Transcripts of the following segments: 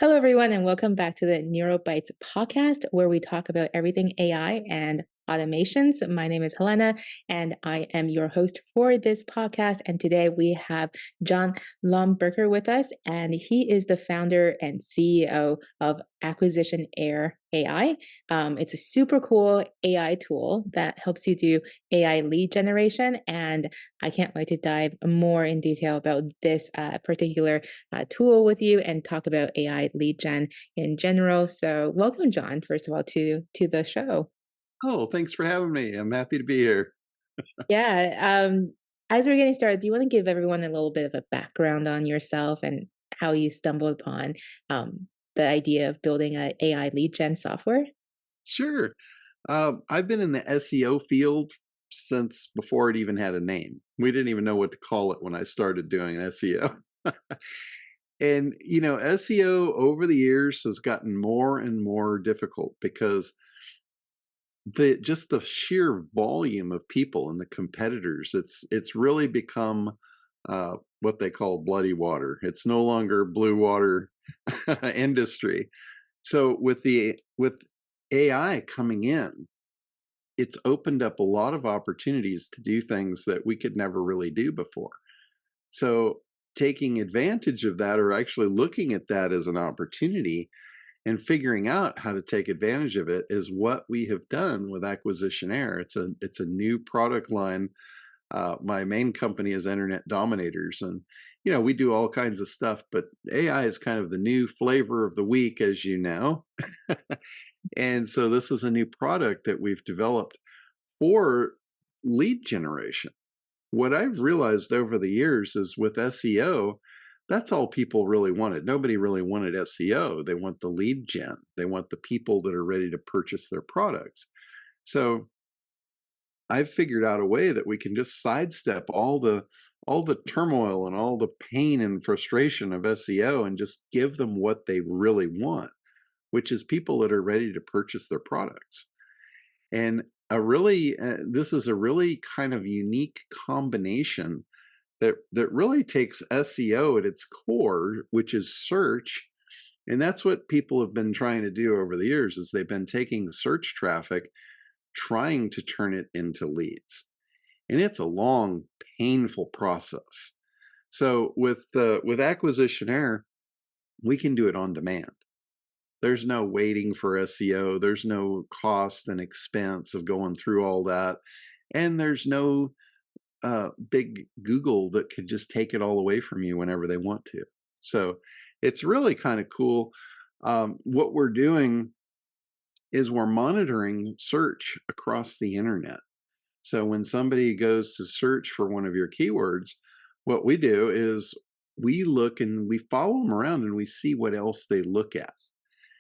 Hello, everyone, and welcome back to the NeuroBytes podcast, where we talk about everything AI and automations. My name is Helena, and I am your host for this podcast. And today we have John Limbocker with us, and he is the founder and CEO of AcquisitionAir AI. It's a super cool AI tool that helps you do AI lead generation, and I can't wait to dive more in detail about this particular tool with you and talk about AI lead gen in general. So, welcome, John, first of all, to the show. Oh, thanks for having me. I'm happy to be here. Yeah. As we're getting started, do you want to give everyone a little bit of a background on yourself and how you stumbled upon the idea of building an AI lead gen software? Sure. I've been in the SEO field since before it even had a name. We didn't even know what to call it when I started doing SEO. And, SEO over the years has gotten more and more difficult because the sheer volume of people and the competitors, it's really become what they call bloody water. It's no longer blue water industry. So with AI coming in, it's opened up a lot of opportunities to do things that we could never really do before. So taking advantage of that, or actually looking at that as an opportunity and figuring out how to take advantage of it, is what we have done with AcquisitionAir. It's a new product line. My main company is Internet Dominators, and we do all kinds of stuff, but AI is kind of the new flavor of the week, as you know. And so this is a new product that we've developed for lead generation. What I've realized over the years is with SEO, that's all people really wanted. Nobody really wanted SEO. They want the lead gen. They want the people that are ready to purchase their products. So I've figured out a way that we can just sidestep all the turmoil and all the pain and frustration of SEO and just give them what they really want, which is people that are ready to purchase their products. And this is a really kind of unique combination that really takes SEO at its core, which is search. And that's what people have been trying to do over the years, is they've been taking search traffic, trying to turn it into leads. And it's a long, painful process. So with AcquisitionAir, we can do it on demand. There's no waiting for SEO. There's no cost and expense of going through all that. And there's no big Google that could just take it all away from you whenever they want to. So it's really kind of cool. What we're doing is we're monitoring search across the internet. So when somebody goes to search for one of your keywords, what we do is we look and we follow them around and we see what else they look at,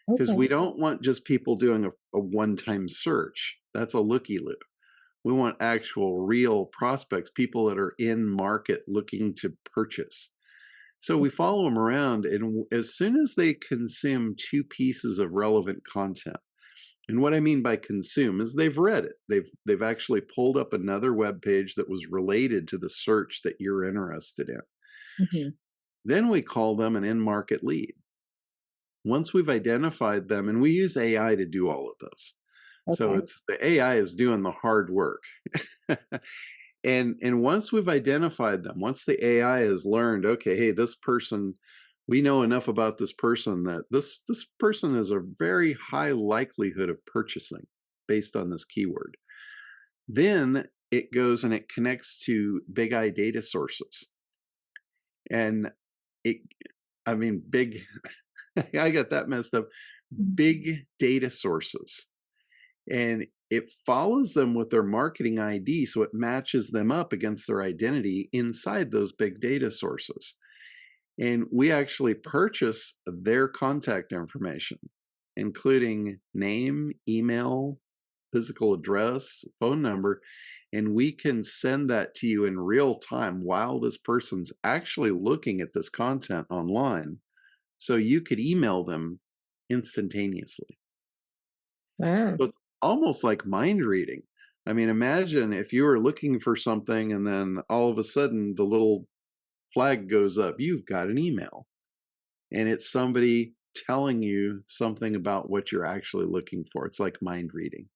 because Okay. we don't want just people doing a one-time search. That's a looky-loo. We want actual real prospects, people that are in market looking to purchase. So we follow them around, and as soon as they consume two pieces of relevant content, and what I mean by consume is they've read it. They've actually pulled up another web page that was related to the search that you're interested in. Hmm. Then we call them an in-market lead. Once we've identified them, and we use AI to do all of this. So Okay. it's the AI is doing the hard work. And once we've identified them, once the AI has learned, okay, hey, this person, we know enough about this person that this person has a very high likelihood of purchasing based on this keyword. Then it goes and it connects to big I data sources. And it, I mean, big, I got that messed up. Big data sources. And it follows them with their marketing ID, so it matches them up against their identity inside those big data sources. And we actually purchase their contact information, including name, email, physical address, phone number, and we can send that to you in real time while this person's actually looking at this content online. So you could email them instantaneously. Wow. So it's almost like mind reading. I mean, imagine if you were looking for something and then all of a sudden the little flag goes up, you've got an email. And it's somebody telling you something about what you're actually looking for. It's like mind reading.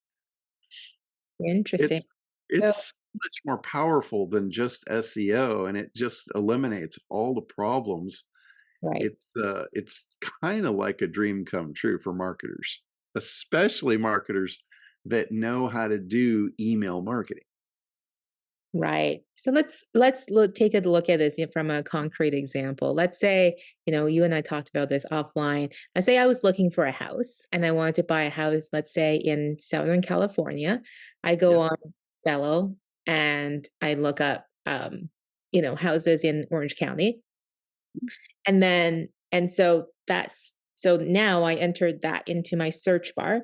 Interesting. It's So it's much more powerful than just SEO, and it just eliminates all the problems. right. It's kind of like a dream come true for marketers, especially marketers that know how to do email marketing. Right. So let's look, take a look at this from a concrete example. Let's say, you and I talked about this offline. Let's say I was looking for a house and I wanted to buy a house, let's say in Southern California. I go Yeah. on Zillow and I look up houses in Orange County. And then and so that's so now I entered that into my search bar.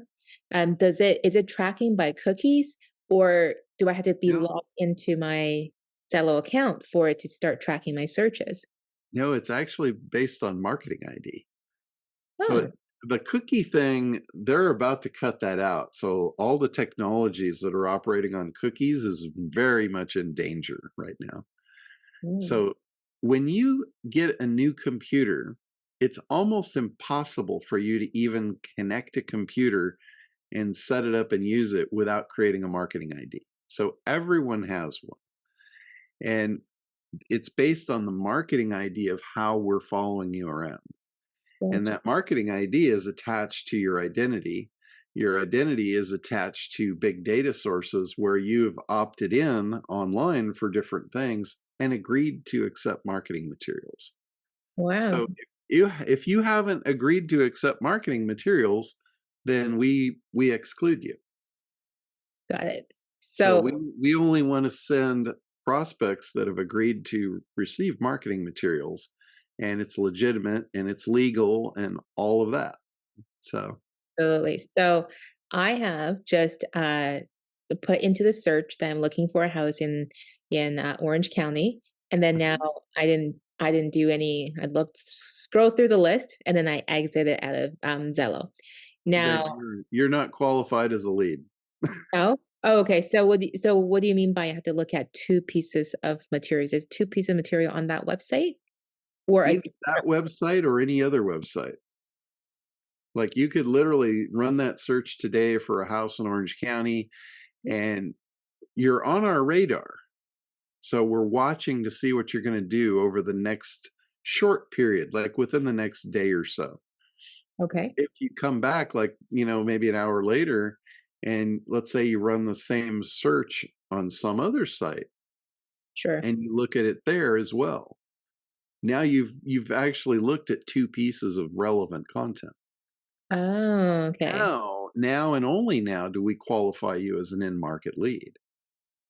Is it tracking by cookies, or do I have to be No, logged into my Zello account for it to start tracking my searches? no, it's actually based on marketing ID. So Oh, the cookie thing, they're about to cut that out. So all the technologies that are operating on cookies is very much in danger right now. mm, So when you get a new computer, it's almost impossible for you to even connect a computer and set it up and use it without creating a marketing ID. So everyone has one. And it's based on the marketing ID of how we're following you around. And gotcha. that marketing ID is attached to your identity. Your identity is attached to big data sources where you've opted in online for different things and agreed to accept marketing materials. Wow, So if you haven't agreed to accept marketing materials, then we exclude you. got it. So So we only want to send prospects that have agreed to receive marketing materials, and it's legitimate and it's legal and all of that. So absolutely. So I have just put into the search that I'm looking for a house in Orange County, and then now mhm. I didn't do any. I looked scroll through the list, and then I exited out of Zillow. Then Now, you're not qualified as a lead. oh, okay. So what do you mean by I have to look at two pieces of materials? Is two pieces of material on that website or a Either that website or any other website. Like you could literally run that search today for a house in Orange County and you're on our radar. So we're watching to see what you're going to do over the next short period, like within the next day or so. okay? If you come back, like, maybe an hour later, and let's say you run the same search on some other site Sure. and you look at it there as well. Now you've actually looked at two pieces of relevant content. Oh, okay. Now and only now do we qualify you as an in-market lead.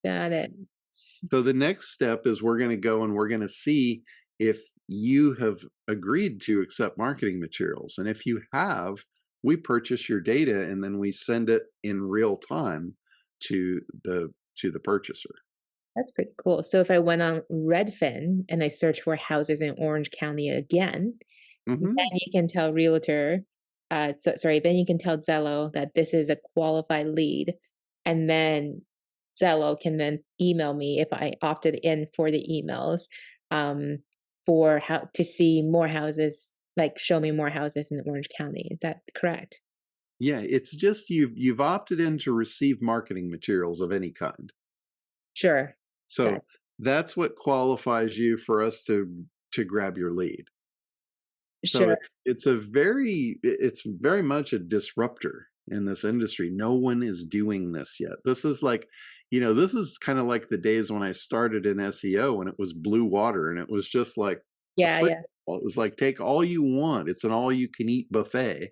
Got it. So the next step is we're going to go and we're going to see if you have agreed to accept marketing materials. And if you have, we purchase your data and then we send it in real time to the purchaser. That's pretty cool. So if I went on Redfin and I search for houses in Orange County again, then Hmm. you can tell realtor, then you can tell Zillow that this is a qualified lead, and then Zillow can then email me if I opted in for the emails, um, for how to see more houses, like show me more houses in Orange County. Is that correct? Yeah, it's just you've opted in to receive marketing materials of any kind. Sure. Got So that's what qualifies you for us to grab your lead. So sure. it's very much a disruptor in this industry. No one is doing this yet. This is like, this is kind of like the days when I started in SEO and it was blue water and it was just like a Yeah, free yeah. it was like take all you want. It's an all you can eat buffet.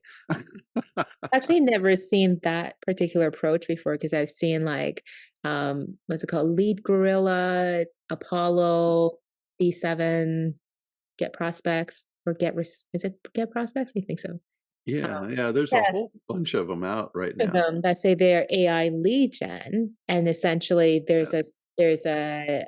Actually never seen that particular approach before because I've seen like what's it called? Lead Gorilla, Apollo, D7, Get Prospects, or is it Get Prospects? I think so. Um, Yeah, yeah, there's a yeah, whole bunch of them out right of now. them that say they're AI lead gen, and essentially Yeah. there's a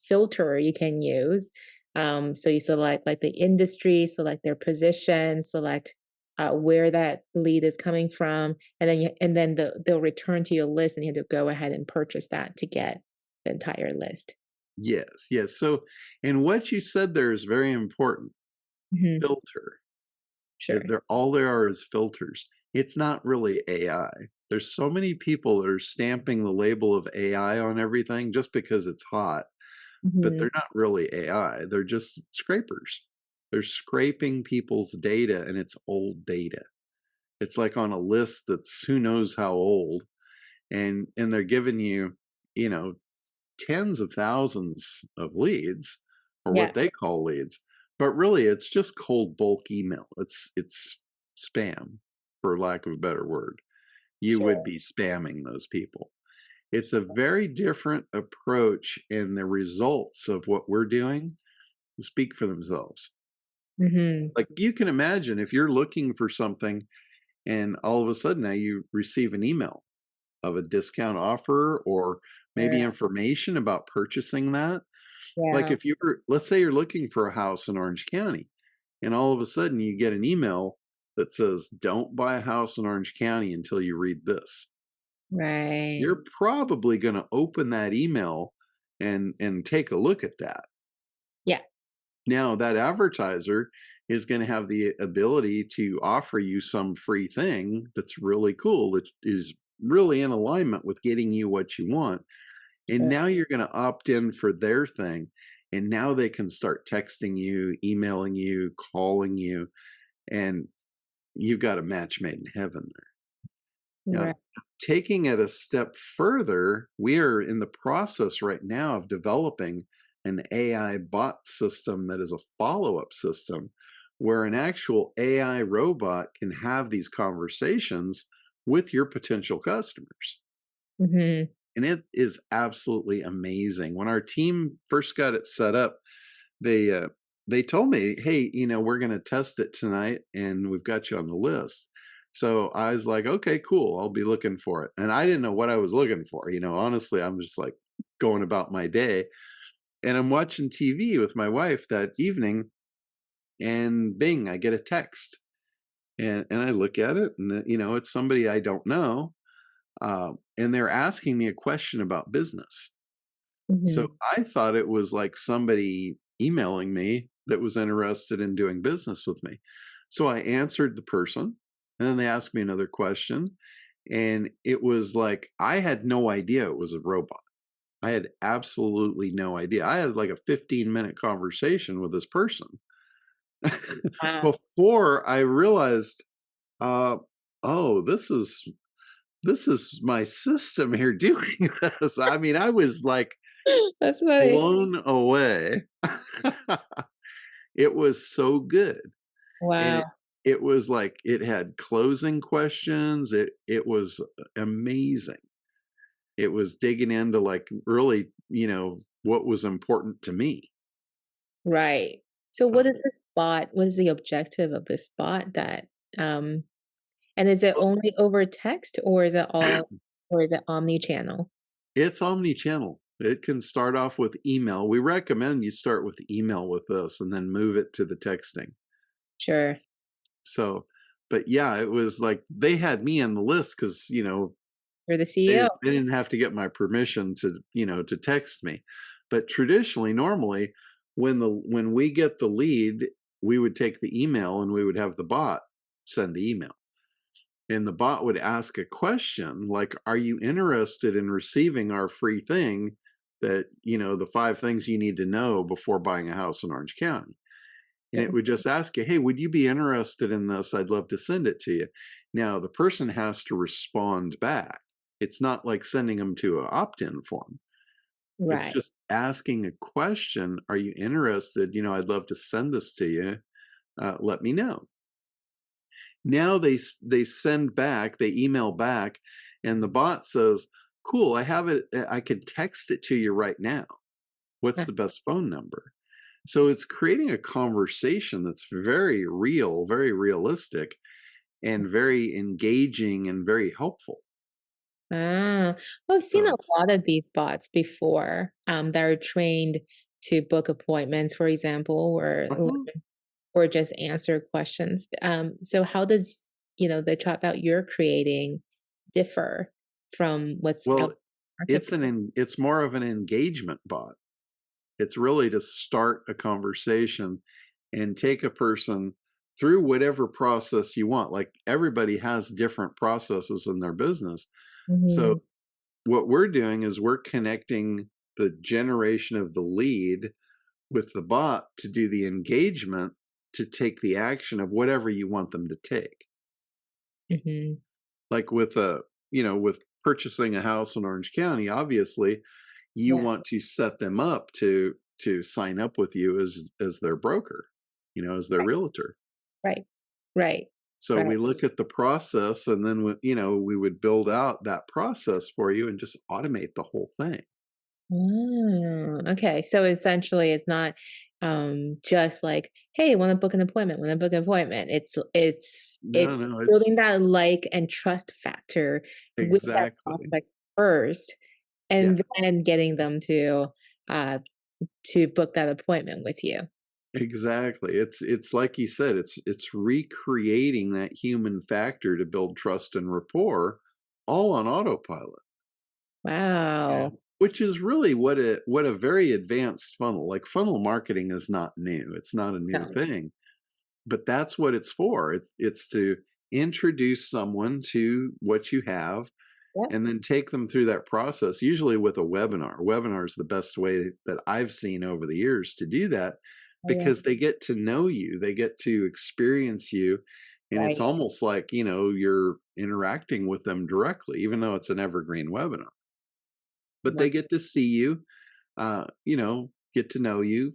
filter you can use. So you select like the industry, select their position, select where that lead is coming from, and then they'll return to your list, and you have to go ahead and purchase that to get the entire list. Yes, yes. So, and what you said there is very important. Mhm. Filter. Sure. They're all they are is filters. It's not really AI. There's so many people that are stamping the label of AI on everything just because it's hot, but Mhm. they're not really AI. They're just scrapers. They're scraping people's data, and it's old data. It's like on a list that's who knows how old, and they're giving you, you know, tens of thousands of leads, or Yeah, what they call leads, but really it's just cold bulk email. It's spam, for lack of a better word. You would sure. be spamming those people. It's a very different approach, and the results of what we're doing speak for themselves. Mhm. Like, you can imagine if you're looking for something and all of a sudden now you receive an email of a discount offer, or maybe Sure. information about purchasing that. Like, Yeah, if you were, let's say you're looking for a house in Orange County, and all of a sudden you get an email that says, "Don't buy a house in Orange County until you read this." right. You're probably going to open that email and take a look at that. Yeah. Now, that advertiser is going to have the ability to offer you some free thing that's really cool, that is really in alignment with getting you what you want. And Sure. now you're going to opt in for their thing. And now they can start texting you, emailing you, calling you, and you've got a match made in heaven there. Now, Right. taking it a step further, we are in the process right now of developing an AI bot system that is a follow up system where an actual AI robot can have these conversations with your potential customers. Mhm. And it is absolutely amazing. When our team first got it set up, they uh, they told me, "Hey, we're going to test it tonight, and we've got you on the list." So I was like, "Okay, cool. I'll be looking for it." And I didn't know what I was looking for. Honestly, I'm just like going about my day, and I'm watching TV with my wife that evening, and bing, I get a text, and I look at it, and it's somebody I don't know, and they're asking me a question about business. So Mhm. I thought it was like somebody emailing me that was interested in doing business with me. So I answered the person, and then they asked me another question. And it was like, I had no idea it was a robot. I had absolutely no idea. I had like a 15-minute conversation with this person Wow. before I realized, uh, oh, this is my system here doing this. I mean, I was like That's funny. blown away. It was so good. And it Wow. it was like it had closing questions. It was amazing. It was digging into, like, really, what was important to me. Right. So So, what is the objective of this bot that, um and is it well, only over text or is it omni-channel? it's omni-channel. It can start off with email. We recommend you start with email with this and then move it to the texting. Sure. So, but yeah, it was like they had me on the list because, You're the They CEO? they didn't have to get my permission to text me. But traditionally, normally, when we get the lead, we would take the email and we would have the bot send the email. And the bot would ask a question like, "Are you interested in receiving our free thing that, the 5 things you need to know before buying a house in Orange County?" And it Yeah. would just ask you, "Hey, would you be interested in this? I'd love to send it to you." Now, the person has to respond back. It's not like sending them to an opt-in form. It's Right. just asking a question. "Are you interested? I'd love to send this to you. Let me know." Now they send back, they email back, and the bot says, "Cool, I have it. I can text it to you right now. What's Uh, the best phone number?" So it's creating a conversation that's very real, very realistic, and very engaging and very helpful. ah. Well, I've seen So a it's lot of these bots before, that are trained to book appointments, for example, uh-huh. or just answer questions. So how does, the chatbot you're creating differ from what's out Well, in the marketplace? it's more of an engagement bot. It's really to start a conversation and take a person. through whatever process you want. Like everybody has different processes in their business. So Mhm, what we're doing is we're connecting the generation of the lead with the bot to do the engagement to take the action of whatever you want them to take. mhm. Like with with purchasing a house in Orange County, obviously you Yeah, want to set them up to sign up with you as their broker, as their right, realtor. right, right, So right. we look at the process and then we would build out that process for you and just automate the whole thing. Okay. So essentially it's not just like, hey, want to book an appointment, want to book an appointment. It's No, no, it's building that like and trust factor with that exactly. prospect first Yeah, and then getting them uh to book that appointment with you. exactly. It's like you said, it's recreating that human factor to build trust and rapport all on autopilot. Yeah. Wow. Which is really what a very advanced funnel. Like funnel marketing is not new. It's not a new No. thing, but that's what it's for. It's to introduce someone to what you have Yep. and then take them through that process, usually with a webinar. Webinar is the best way that I've seen over the years to do that Oh, yeah. because they get to know you, they get to experience you. And it's Right. almost like, you're interacting with them directly, even though it's an evergreen webinar. But Wow. they get to see you, get to know you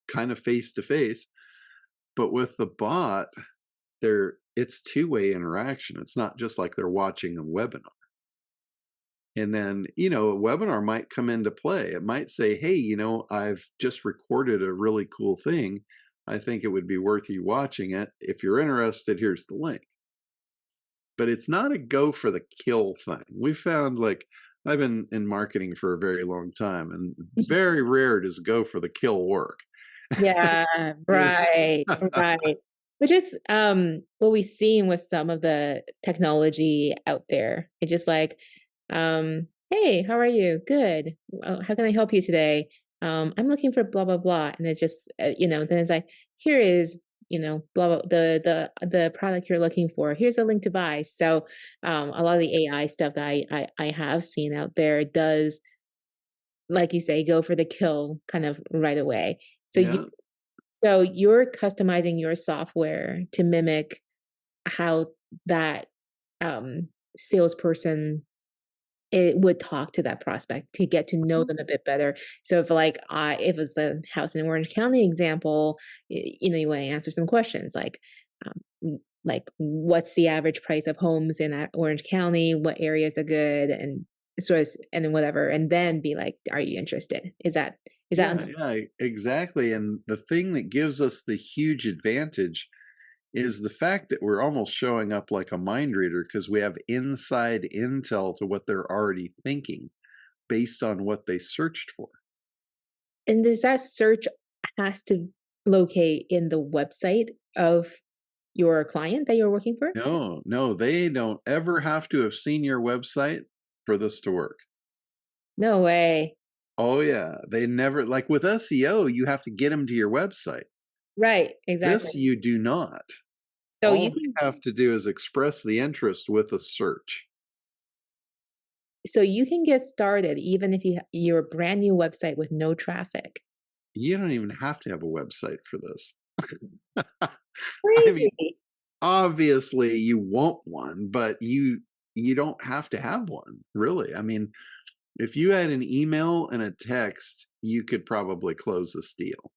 kind of face to face. But with the bot, it's two-way interaction. It's not just like they're watching a webinar. And then, a webinar might come into play. It might say, hey, I've just recorded a really cool thing. I think it would be worth you watching it. If you're interested, here's the link. But it's not a go for the kill thing. We found like I've been in marketing for a very long time, and very rare does go for the kill work. Yeah, right, right. Which is, what we've seen with some of the technology out there. It's just like, "Hey, how are you? Good. How can I help you today? I'm looking for blah, blah, blah." And it's just, then it's like, "Here is, blah, blah, the product you're looking for. Here's a link to buy." So, a lot of the AI stuff that I have seen out there does, like you say, go for the kill kind of right away. So you Yeah. so you're customizing your software to mimic how that, salesperson, it would talk to that prospect to get to know them a bit better. So if like if it's a house in Orange County example, you want to answer some questions like what's the average price of homes in that Orange County? What areas are good? And and then whatever, and then be like, are you interested? Is that Yeah, yeah, exactly. And the thing that gives us the huge advantage is the fact that we're almost showing up like a mind reader because we have inside intel to what they're already thinking based on what they searched for. and does that search has to locate in the website of your client that you're working for? No, no, they don't ever have to have seen your website for this to work. No way. Oh, yeah. They never, like with SEO, you have to get them to your website. Right, exactly. This you do not. So All you they can have to do is express the interest with a search. so you can get started even if you're a brand new website with no traffic. You don't even have to have a website for this. I mean, Crazy. obviously you want one, but you don't have to have one, really. I mean, if you had an email and a text, you could probably close this deal.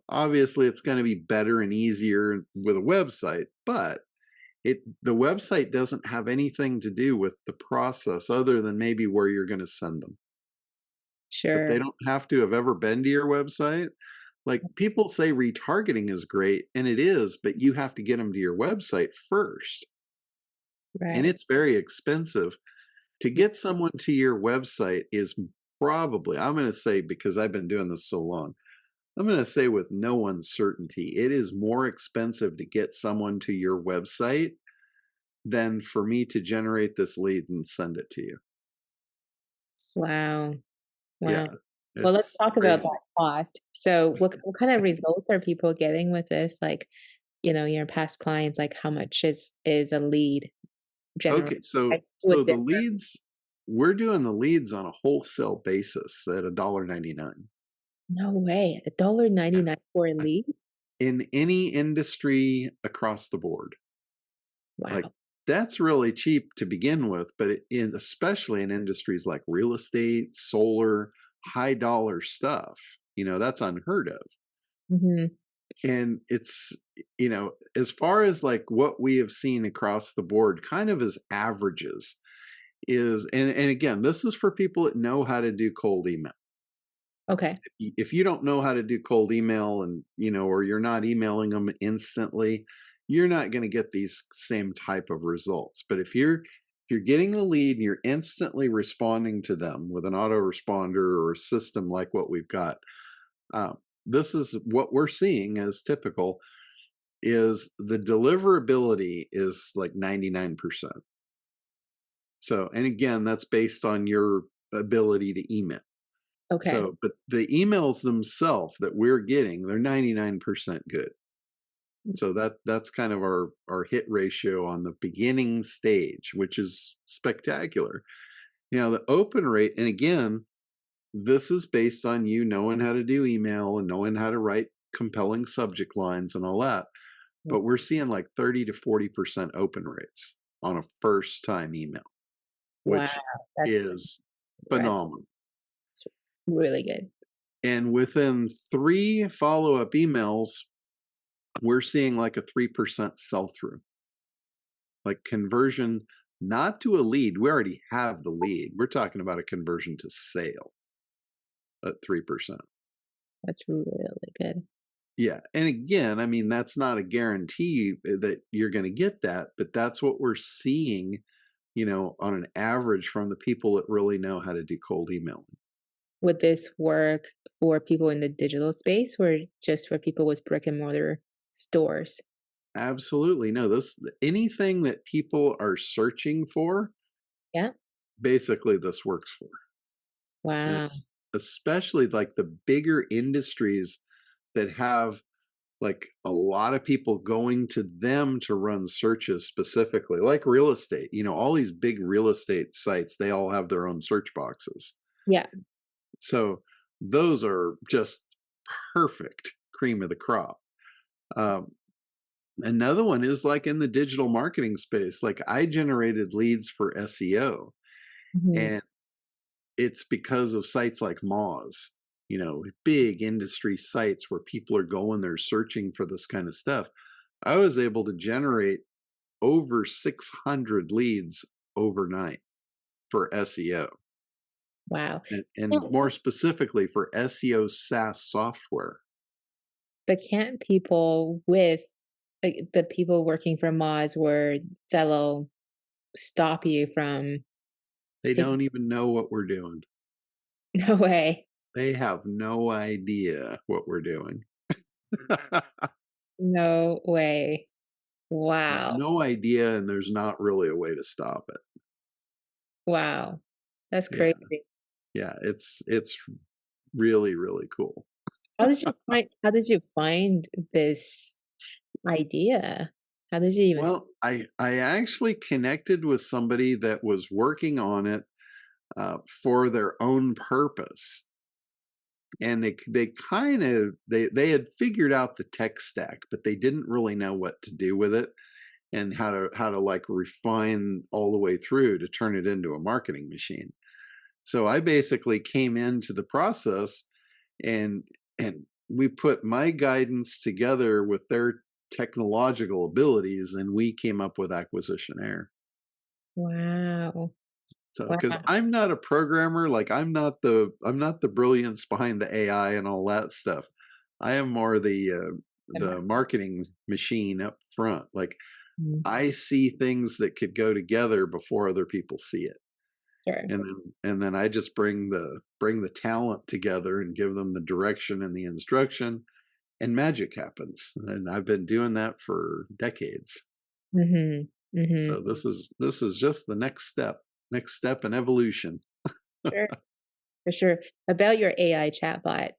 Obviously it's going to be better and easier with a website, but the website doesn't have anything to do with the process other than maybe where you're going to send them. But they Sure. don't have to have ever been to your website. Like people say retargeting is great, and it is, but you have to get them to your website first. And Right. it's very expensive. To get someone to your website is probably, I'm going to say, because I've been doing this so long, I'm going to say with no uncertainty, it is more expensive to get someone to your website than for me to generate this lead and send it to you. Wow. Yeah, Wow. Well, let's it's talk about crazy. that cost. So what kind of results are people getting with this? Like, your past clients, like how much is a lead generally? Okay, so Like, would the differ. leads, we're doing the leads on a wholesale basis at $1.99. No way. $1.99 for a lead? In any industry across the board. Like, Wow. that's really cheap to begin with, but especially in industries like real estate, solar, high dollar stuff, that's unheard of. Mhm. And it's, as far as like what we have seen across the board, kind of as averages, and again, this is for people that know how to do cold email. Okay. If you don't know how to do cold email, and or you're not emailing them instantly, you're not going to get these same type of results. But if you're getting a lead and you're instantly responding to them with an autoresponder or a system like what we've got, uh, this is what we're seeing as typical, is the deliverability is like 99%. So, and again, that's based on your ability to email. Okay. So, but the emails themselves that we're getting, they're 99% good. So that's kind of our hit ratio on the beginning stage, which is spectacular. The open rate, and again, this is based on you knowing how to do email and knowing how to write compelling subject lines and all that. Mm. But we're seeing like 30 to 40% open rates on a first time email, Wow. which That's is incredible. phenomenal. It's really good. And within 3 follow-up emails, we're seeing like a 3% sell through, like conversion, not to a lead. We already have the lead. We're talking about a conversion to sale at 3%. That's really good. Yeah. And again, I mean, that's not a guarantee that you're going to get that, but that's what we're seeing, on an average from the people that really know how to do cold emailing. Would this work for people in the digital space or just for people with brick and mortar stores? Absolutely. No, anything that people are searching for, Yeah. basically this works for. And Wow. it's especially like the bigger industries that have like a lot of people going to them to run searches specifically, like real estate. All these big real estate sites, they all have their own search boxes. Yeah. So those are just perfect cream of the crop. Um, Another one is like in the digital marketing space. Like, I generated leads for SEO, Mhm. and it's because of sites like Moz, big industry sites where people are going there searching for this kind of stuff. I was able to generate over 600 leads overnight for SEO, Wow. and Now, more specifically for SEO SaaS software. but can't people with like the people working for Moz or Zello stop you from They taking? don't even know what we're doing. No way. They have no idea what we're doing. No way. They have Wow. no idea, and there's not really a way to stop it. Wow. That's Yeah, crazy. yeah, it's really, really cool. How did you find this idea? How did you even Well, I actually connected with somebody that was working on it for their own purpose, and they had figured out the tech stack, but they didn't really know what to do with it and how to like refine all the way through to turn it into a marketing machine. So I basically came into the process, and we put my guidance together with their technological abilities, and we came up with AcquisitionAir. Wow. So, because Wow. I'm not a programmer, like I'm not the brilliance behind the AI and all that stuff. I am more Am the marketing machine up front. Like, Mhm. I see things that could go together before other people see it. Sure. And then I just bring the talent together and give them the direction and the instruction, and magic happens. And I've been doing that for decades. Mhm. Mhm. So this is just the next step in evolution. Sure. For sure. About your AI chatbot,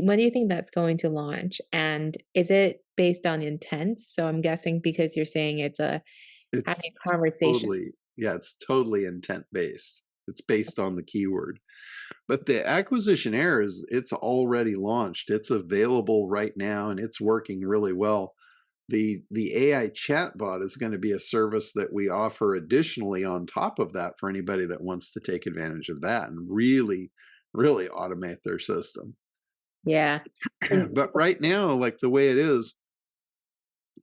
when do you think that's going to launch? And is it based on intent? So I'm guessing because you're saying it's a having It's a conversation. totally, yeah, it's totally intent based. It's based on the keyword. But the acquisition air is it's already launched. It's available right now and it's working really well. The AI chatbot is going to be a service that we offer additionally on top of that for anybody that wants to take advantage of that and really automate their system. Yeah. And But right now, like the way it is,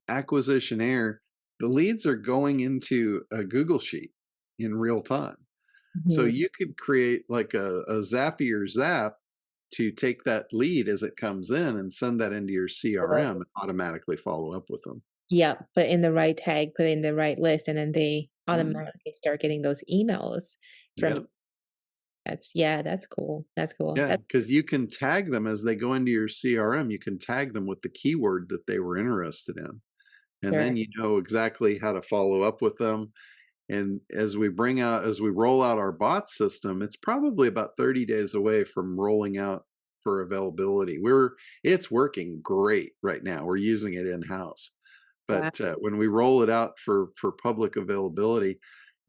acquisition air, the leads are going into a Google sheet in real time. So mhm, you could create like a Zapier Zap to take that lead as it comes in and send that into your CRM and automatically follow up with them. yeah, put in the right tag, put in the right list, and then they Mhm. automatically start getting those emails from Yeah. that's yeah, that's cool. That's cool. Yeah. That's Because you can tag them as they go into your CRM. You can tag them with the keyword that they were interested in. And sure. then you know exactly how to follow up with them. And as we roll out our bot system, it's probably about 30 days away from rolling out for availability. It's working great right now. We're using it in house. Wow. But when we roll it out for public availability,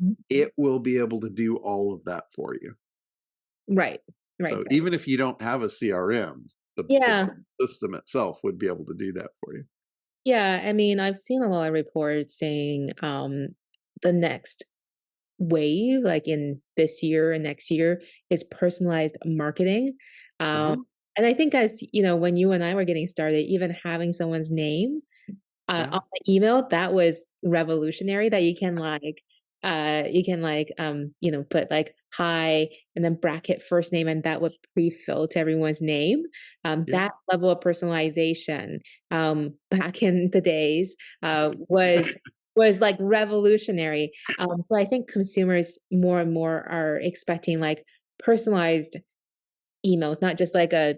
Mhm. it will be able to do all of that for you. Right. Right, So right. even if you don't have a CRM, the Yeah. system itself would be able to do that for you. Yeah, I mean, I've seen a lot of reports saying, the next wave, like in this year and next year, is personalized marketing. Um, Uh-huh. and I think as you know, when you and I were getting started, even having someone's name Yeah. on the email, that was revolutionary that you can like, put like hi and then bracket first name and that would pre-fill to everyone's name. Yeah. That level of personalization, back in the days, was like revolutionary. So I think consumers more and more are expecting like personalized emails, not just like a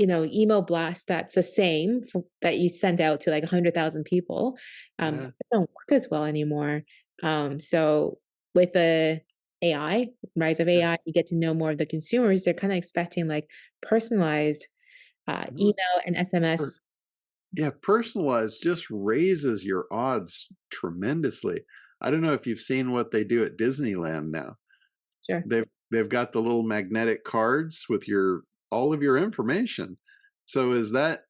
email blast that's the same that you send out to like 100,000 people. Yeah. It don't work as well anymore. So with the AI, rise of Yeah. AI, you get to know more of the consumers. They're kind of expecting like personalized No, email and per- SMS. yeah, personalized just raises your odds tremendously. I don't know if you've seen what they do at Disneyland now. Sure. They've got the little magnetic cards with your all of your information. So as that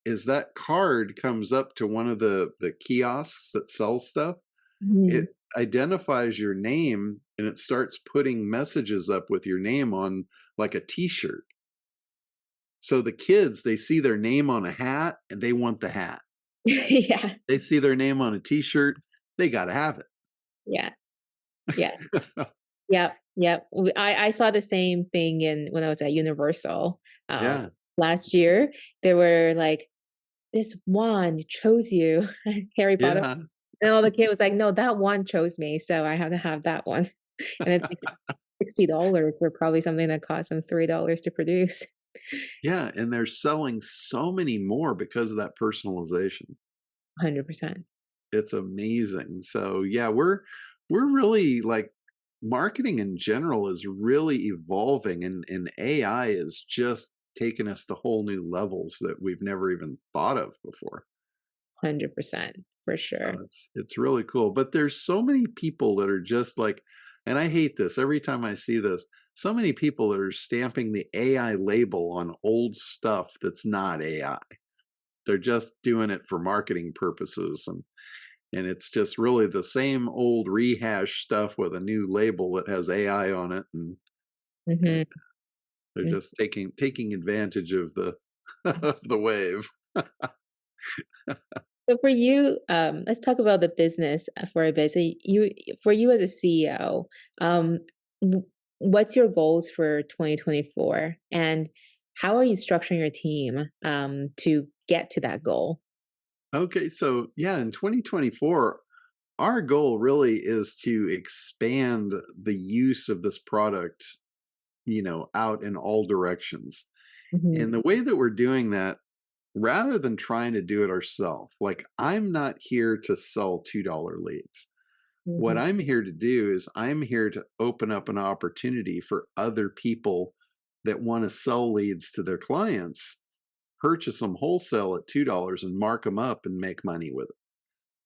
card comes up to one of the kiosks that sell stuff, it Mhm. identifies your name and it starts putting messages up with your name on like a t-shirt. So the kids, they see their name on a hat and they want the hat. Yeah. They see their name on a t-shirt, they got to have Yeah. Yeah. it. Yep, yep. I saw the same thing in when I was at Universal, um, Yeah. last year. They were like, "This wand chose you," Harry Potter, Yeah. and all the kid was like, "No, that wand chose me, so I have to have that one." And it's like $60 for probably something that cost them $3 to produce. Yeah, and they're selling so many more because of that personalization. 100%. It's amazing. So, yeah, we're really like marketing in general is really evolving and AI is just taking us to whole new levels that we've never even thought of before. 100%, for sure. So it's really cool. But there's so many people that are just like, and I hate this every time I see this, so many people that are stamping the AI label on old stuff that's not AI. They're just doing it for marketing purposes and it's just really the same old rehash stuff with a new label that has AI on it and Mhm. they're just taking advantage of the of the wave. So for you, let's talk about the business for a bit. So for you as a CEO, w- what's your goals for 2024, and how are you structuring your team to get to that goal? Okay, so yeah, in 2024, our goal really is to expand the use of this product, out in all directions. Hmm. And the way that we're doing that, rather than trying to do it ourselves, like I'm not here to sell $2 leads. What Hmm. I'm here to do is I'm here to open up an opportunity for other people that want to sell leads to their clients purchase them wholesale at $2 and mark them up and make money with it.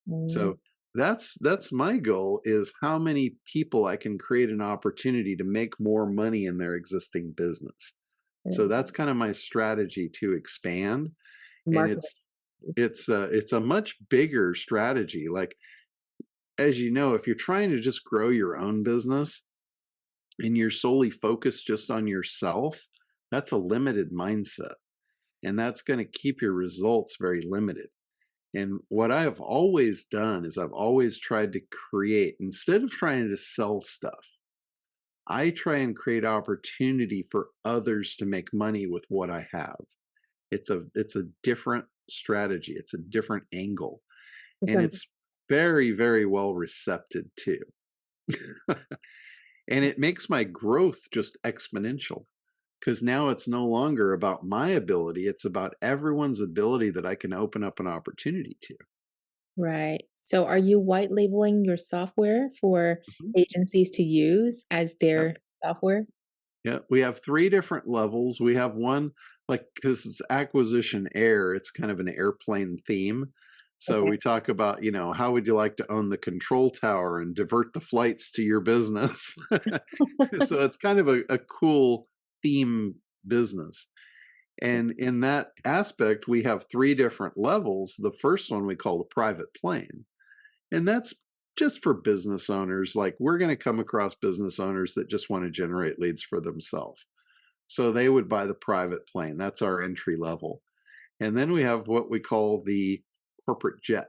Mm, So that's my goal, is how many people I can create an opportunity to make more money in their existing business. So right. that's kind of my strategy to expand, and Marketing. it's a much bigger strategy. Like, as you know, if you're trying to just grow your own business and you're solely focused just on yourself, that's a limited mindset, and that's going to keep your results very limited. And what I have always done is I've always tried to create, instead of trying to sell stuff, I try and create opportunity for others to make money with what I have. It's a different strategy. It's a different angle. It's And un- it's very, very well received too. And it makes my growth just exponential, because now it's no longer about my ability, it's about everyone's ability that I can open up an opportunity to. right. So are you white labeling your software for Mhm. agencies to use as Yep. their software? Yeah, we have three different levels. We have one, like, because it's Acquisition Air, it's kind of an airplane theme. So Okay. we talk about, how would you like to own the control tower and divert the flights to your business? So it's kind of a cool theme business. And in that aspect, we have three different levels. The first one we call the private plane. And that's just for business owners. Like, we're going to come across business owners that just want to generate leads for themselves. So they would buy the private plane. That's our entry level. And then we have what we call the corporate jet.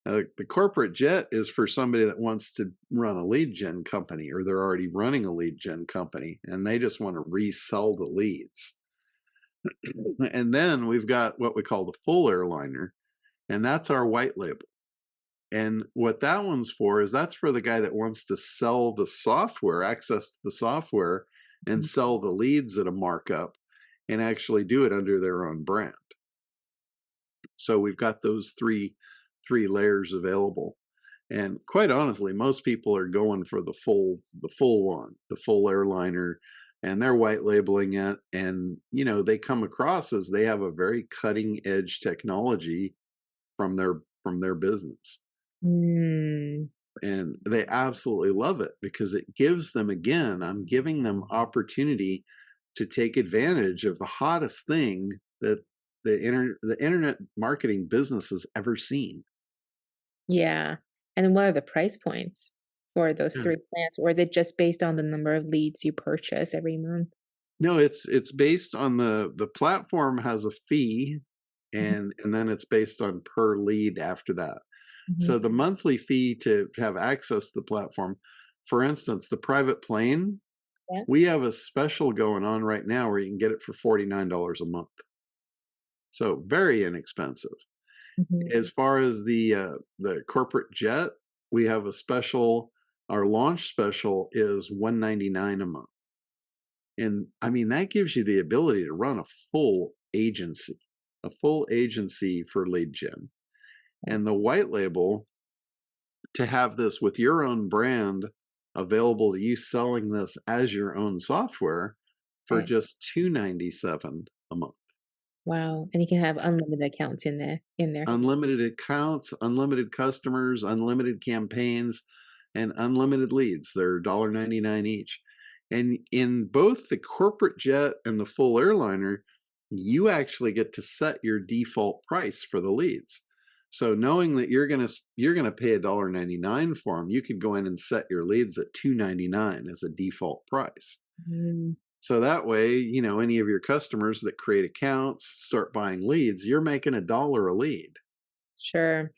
The corporate jet is for somebody that wants to run a lead gen company, or they're already running a lead gen company and they just want to resell the leads. And then we've got what we call the full airliner, and that's our white label. And what that one's for is that's for the guy that wants to sell the software, access to the software, and Mhm. sell the leads at a markup and actually do it under their own brand. So we've got those three layers available. And quite honestly, most people are going for the full one, the full airliner, and they're white labeling it. And they come across as they have a very cutting edge technology from their business. Mm, And they absolutely love it because it gives them, again, I'm giving them opportunity to take advantage of the hottest thing that the internet marketing business has ever seen. yeah. And what are the price points for those Yeah. 3 plans, or is it just based on the number of leads you purchase every month? No, it's based on the platform has a fee, Mhm, and then it's based on per lead after that. mhm. So the monthly fee to have access to the platform, for instance, the private plane, Yeah. we have a special going on right now where you can get it for $49 a month. So very inexpensive. Mhm. As far as the corporate jet, we have a special. Our launch special is $199 a month, and I mean that gives you the ability to run a full agency for lead gen. Yeah. And the white label, to have this with your own brand available to you, selling this as your own software for Right. just $297 a month. Wow, and you can have unlimited accounts in there. Unlimited accounts, unlimited customers, unlimited campaigns, and unlimited leads. They're $1.99 each. And in both the corporate jet and the full airliner, you actually get to set your default price for the leads. So knowing that you're gonna pay $1.99 for them, you could go in and set your leads at $2.99 as a default price. Mm, So that way, any of your customers that create accounts, start buying leads, you're making $1 a lead. sure.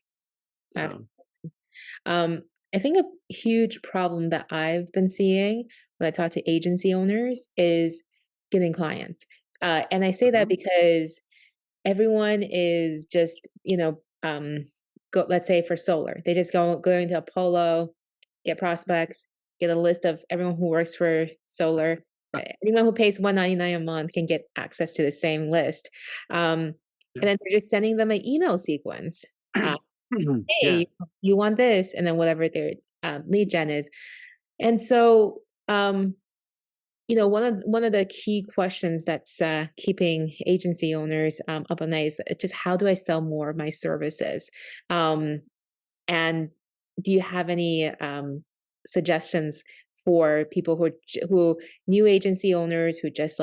Ab So, um, I think a huge problem that I've been seeing when I talk to agency owners is getting clients. And I say that mhm, because everyone is just, go let's say for solar, they just go into Apollo, get prospects, get a list of everyone who works for solar. Anyone who pays 199 a month can get access to the same list. Um, yeah. and then they're just sending them an email sequence. Uh, Yeah. "Hey, you want this?" And then whatever their, lead gen is. And so, One of the key questions that's keeping agency owners up at night is just how do I sell more of my services? Um, and do you have any suggestions for people who new agency owners who just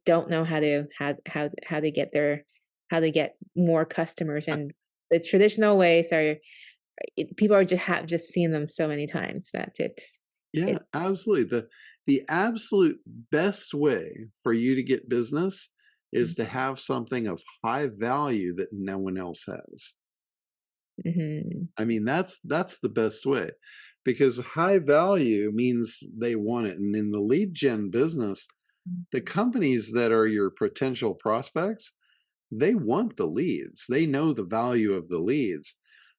don't know how to get how to get more customers, and the traditional ways are people are just seeing them so many times that Yeah, it absolutely. The absolute best way for you to get business is to have something of high value that no one else has. Mhm. I mean, that's the best way because high value means they want it. And in the lead gen business, the companies that are your potential prospects, they want the leads. They know the value of the leads.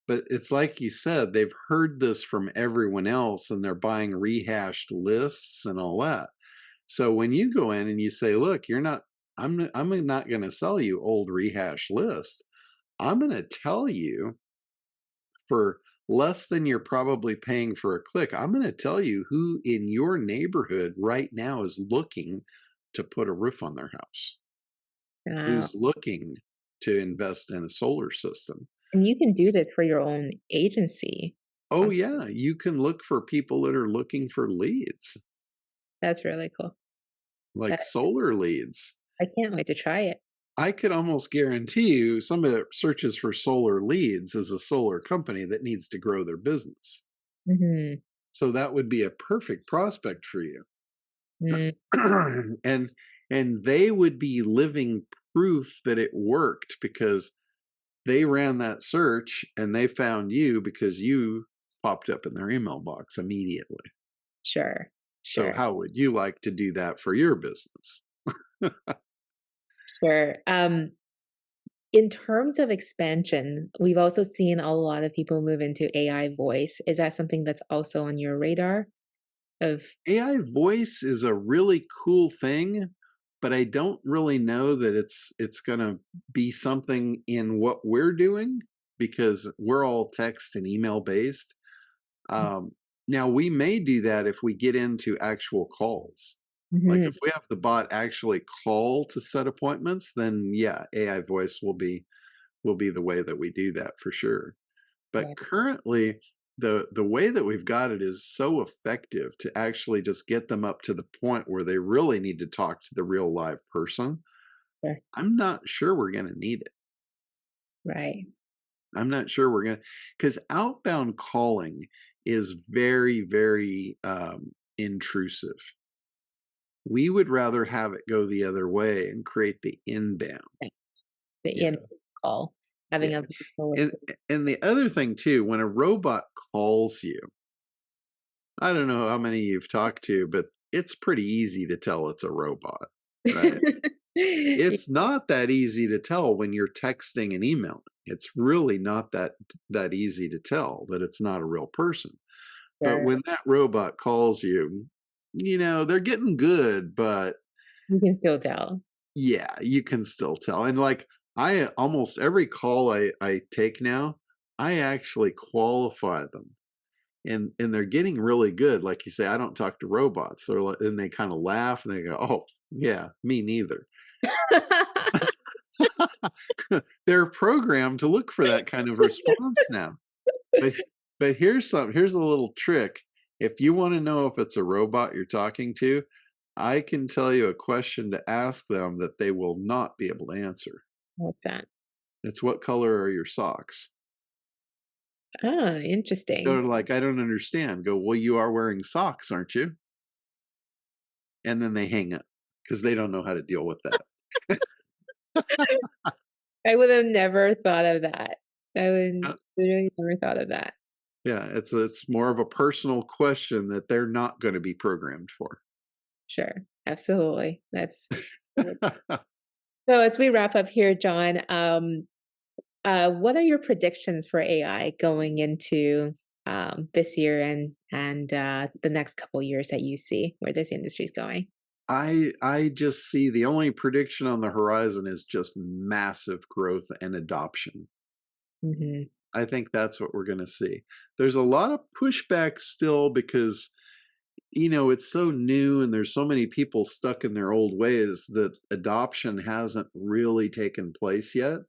But it's like you said, they've heard this from everyone else and they're buying rehashed lists and all that. So when you go in and you say, look, I'm not going to sell you old rehashed lists. I'm going to tell you for less than you're probably paying for a click. I'm going to tell you who in your neighborhood right now is looking to put a roof on their house, Wow. who's looking to invest in a solar system. And you can do this for your own agency. Oh, Um, yeah, you can look for people that are looking for leads, that's really cool. like That solar leads. I can't wait to try it. I could almost guarantee you somebody that searches for solar leads is a solar company that needs to grow their business. Mhm. So that would be a perfect prospect for you. Mm, and they would be living proof that it worked because they ran that search and they found you because you popped up in their email box immediately. sure, So sure, how would you like to do that for your business? sure. In terms of expansion, we've also seen a lot of people move into AI voice. Is that something that's also on your radar of AI voice is a really cool thing, but I don't really know that it's going to be something in what we're doing because we're all text and email based. Um, Now we may do that if we get into actual calls. Like Mhm. if we have the bot actually call to set appointments, then yeah, AI voice will be the way that we do that for sure. Yeah, But currently, the way that we've got it is so effective to actually just get them up to the point where they really need to talk to the real live person. sure. I'm not sure we're going to need it. Right. I'm not sure we're going to, because outbound calling is very, very intrusive. We would rather have it go the other way and create the inbound. Right. The Yeah. in call, having Yeah. a virtual And assistant. the other thing too, when a robot calls you, I don't know how many you've talked to, but it's pretty easy to tell it's a robot, right? It's not that easy to tell when you're texting and emailing. It's really not that easy to tell that it's not a real person. But Sure. when that robot calls you, they're getting good, but You can still tell. yeah, you can still tell. And like I almost every call I take now, I actually qualify them. And they're getting really good. Like you say, I don't talk to robots. They're like, and they kind of laugh and they go, "Oh, yeah, me neither." They're programmed to look for that kind of response now. But here's a little trick. If you want to know if it's a robot you're talking to, I can tell you a question to ask them that they will not be able to answer. What's that? It's what color are your socks? Ah, interesting. They're like, I don't understand. Go, well, you are wearing socks, aren't you? And then they hang up because they don't know how to deal with that. I would have never thought of that. I would literally never thought of that. Yeah, it's more of a personal question that they're not going to be programmed for. Sure. Absolutely. That's so as we wrap up here, John, what are your predictions for AI going into this year and the next couple years that you see where this industry is going? I just see the only prediction on the horizon is just massive growth and adoption. Hmm. I think that's what we're going to see. There's a lot of pushback still because it's so new and there's so many people stuck in their old ways that adoption hasn't really taken place yet.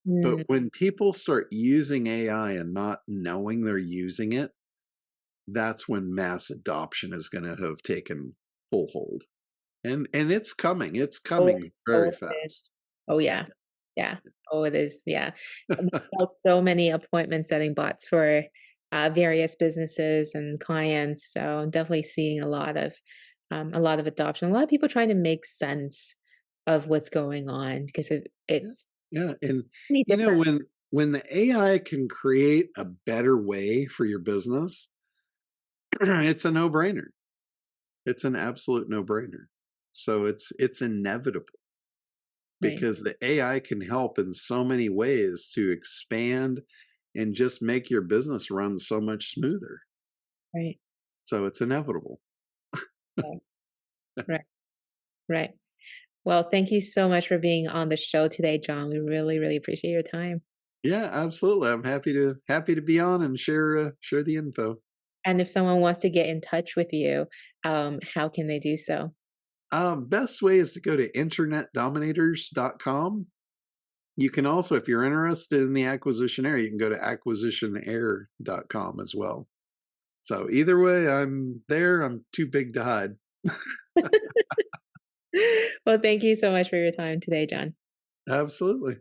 But Mm, when people start using AI and not knowing they're using it, that's when mass adoption is going to have taken full hold. And it's coming. It's oh, it coming is. Oh, very it is. fast. Oh, Yeah. yeah. Yeah. Oh, it is, yeah. And there's now so many appointment setting bots for, various businesses and clients, so I'm definitely seeing a lot of adoption. A lot of people trying to make sense of what's going on because Yeah. it's Yeah. And many different. when the AI can create a better way for your business, it's a no-brainer. It's an absolute no-brainer. So it's inevitable Right, because the AI can help in so many ways to expand and just make your business run so much smoother. right, So it's inevitable. right, right, right. Well, thank you so much for being on the show today, John. We really, really appreciate your time. Yeah, absolutely. I'm happy to be on and share the info. And if someone wants to get in touch with you, how can they do so? Best way is to go to internetdominators.com. You can also, if you're interested in the acquisition area, you can go to acquisitionair.com as well. So either way, I'm there. I'm too big to hide. Well, thank you so much for your time today, John. Absolutely.